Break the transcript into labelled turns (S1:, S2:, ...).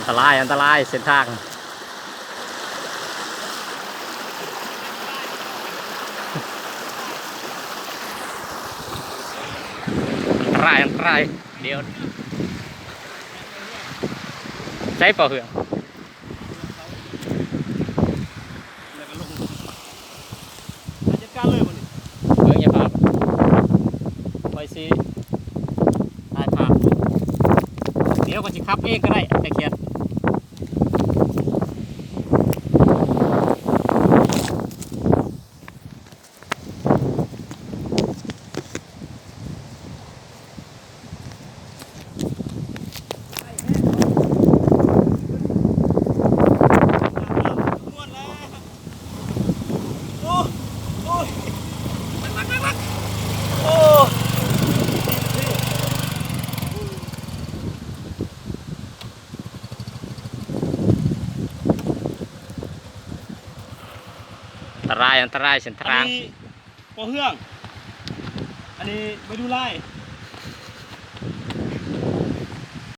S1: ตรายอันตรายเส้นทางอันตรายเดี๋ยวใช้เป่าเหือง
S2: จัดการเลยวันนี้
S1: เหืองอย่าพาไปสิตายพาเดี๋ยวก็จะขับเองก็ได้แต่เขียนอันตรายเส้นทาง
S2: อันนี้ปอเฮืองอันนี้ไปดูไล่